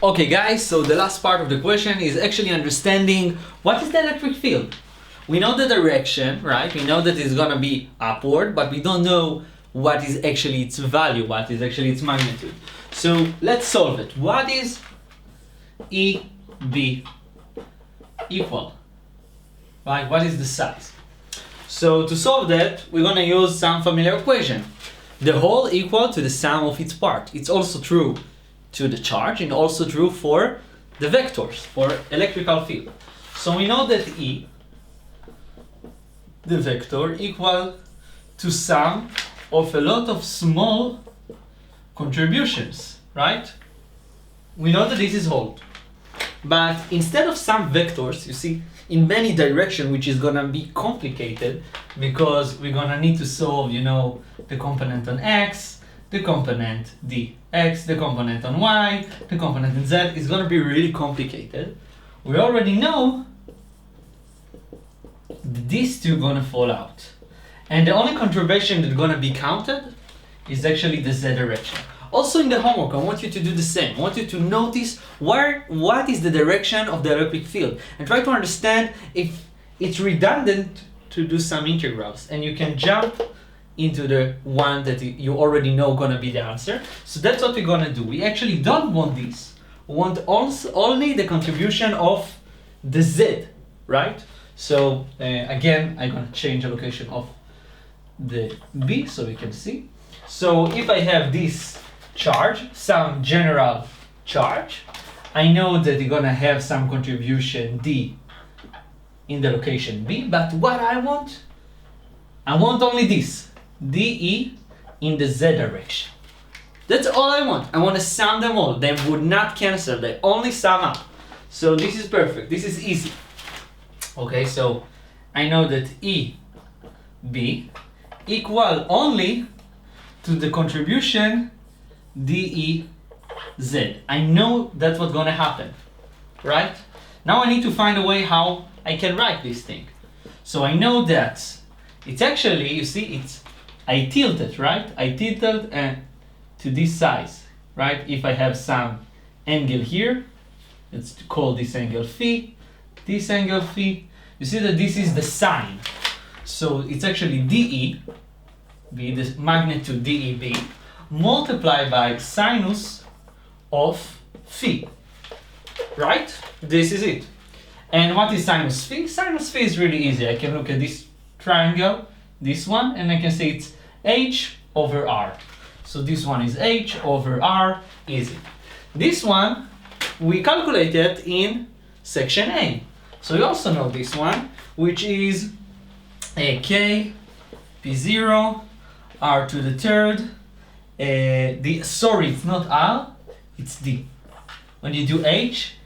Okay guys, so the last part of the question is actually understanding what is the electric field. We know the direction, right? We know that it's gonna be upward, but we don't know what is actually its value, what is actually its magnitude. So let's solve it. What is EB equal? Right? What is the size? So to solve that, we're gonna use some familiar equation. The whole equal to the sum of its part. It's also true to the charge and also true for the vectors, for electrical field. So we know that E, the vector, equal to sum of a lot of small contributions, right? We know that this is whole. But instead of some vectors, you see, in many directions, which is gonna be complicated because we're gonna need to solve, the component on X, the component dx, the component on y, the component in z is going to be really complicated. We already know these two are going to fall out. And the only contribution that's going to be counted is actually the z direction. Also in the homework, I want you to do the same. I want you to notice what is the direction of the electric field and try to understand if it's redundant to do some integrals, and you can jump into the one that you already know gonna be the answer. So that's what we're gonna do. We actually don't want this. We want only the contribution of the z, right? So again, I'm gonna change the location of the b so we can see. So if I have this charge, some general charge, I know that you're gonna have some contribution d in the location b, but what I want only this. dE in the z direction. That's all I want. I want to sum them all. They would not cancel. They only sum up. So this is perfect. This is easy. Okay, so I know that EB equal only to the contribution dEz. I know that's what's going to happen, right? Now I need to find a way how I can write this thing. So I know that it's actually, you see, I tilted, right? I tilted to this size, right? If I have some angle here, let's call this angle phi, this angle phi. You see that this is the sine. So it's actually dE, be the magnitude dEb, multiplied by sinus of phi, right? This is it. And what is sinus phi? Sinus phi is really easy. I can look at this triangle, this one, and I can say it's h over r. So this one is h over r, easy. This one we calculated in section A. So you also know this one, which is a k p0 r to the third. Sorry, it's not r, it's d. When you do h,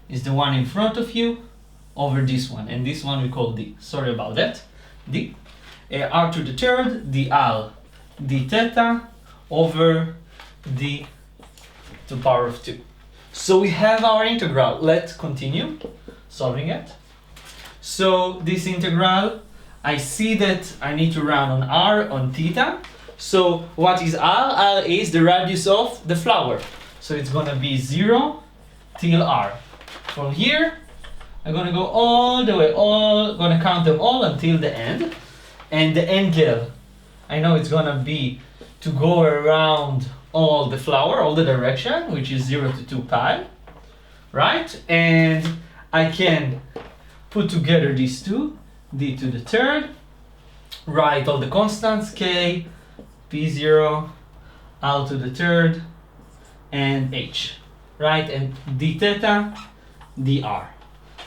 is the one in front of you over this one, and this one we call d. Sorry about that. D. R to the third, d al, d theta over d to the power of 2. So we have our integral. Let's continue solving it. So this integral, I see that I need to run on r on theta. So what is r? R is the radius of the flower. So it's gonna be 0 till r. From here, I'm gonna go all the way, gonna count them all until the end. And the angle, I know it's gonna be to go around all the flower, all the direction, which is 0 to 2 pi, right? And I can put together these two, d to the third, write all the constants, k, p0, r to the third, and h, right? And d theta, dr.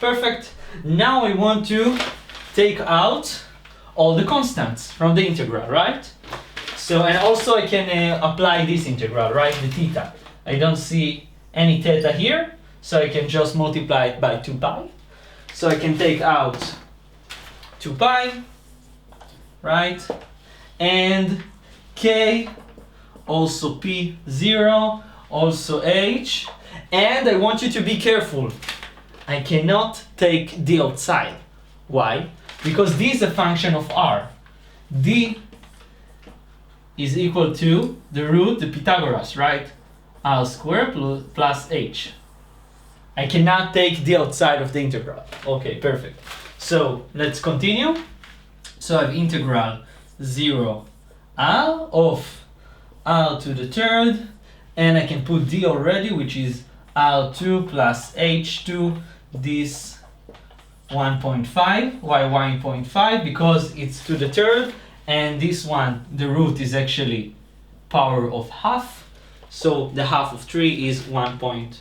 Perfect. Now I want to take out all the constants from the integral, right? So, and also I can apply this integral, right? The theta. I don't see any theta here, so I can just multiply it by 2 pi. So I can take out 2 pi, right? And k, also p0, also h. And I want you to be careful. I cannot take d outside. Why? Because d is a function of r. D is equal to the root, the Pythagoras, right? R squared plus h. I cannot take the outside of the integral. Okay, perfect. So let's continue. So I have integral 0 r of r to the third, and I can put d already, which is r2 plus h2, this 1.5. Why 1.5? Because it's to the third, and this one, the root is actually power of half. So the half of 3 is 1.5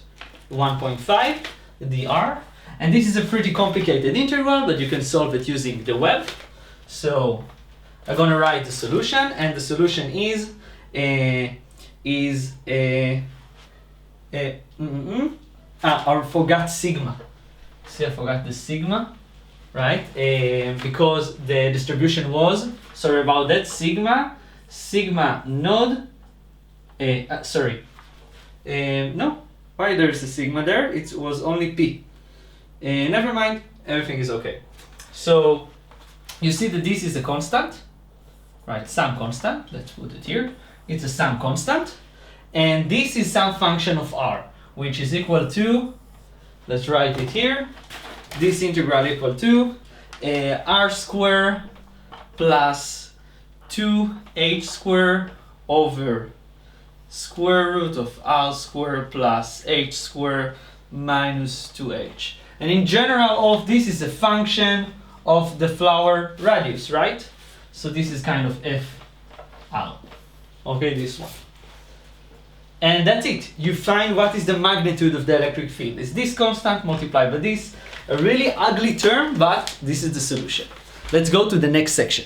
dr. And this is a pretty complicated integral, but you can solve it using the web. So I'm gonna write the solution, and the solution is I forgot sigma. See, I forgot the sigma, right? Because the distribution was, sorry about that, sigma node. No, why there's a sigma there? It was only p. Never mind, everything is okay. So you see that this is a constant, right? Some constant. Let's put it here. It's a some constant, and this is some function of r, which is equal to, let's write it here, this integral equal to r square plus 2h square over square root of r square plus h square minus 2h. And in general, all of this is a function of the flower radius, right? So this is kind of f r. Okay, this one. And that's it. You find what is the magnitude of the electric field. Is this constant multiplied by this? A really ugly term, but this is the solution. Let's go to the next section.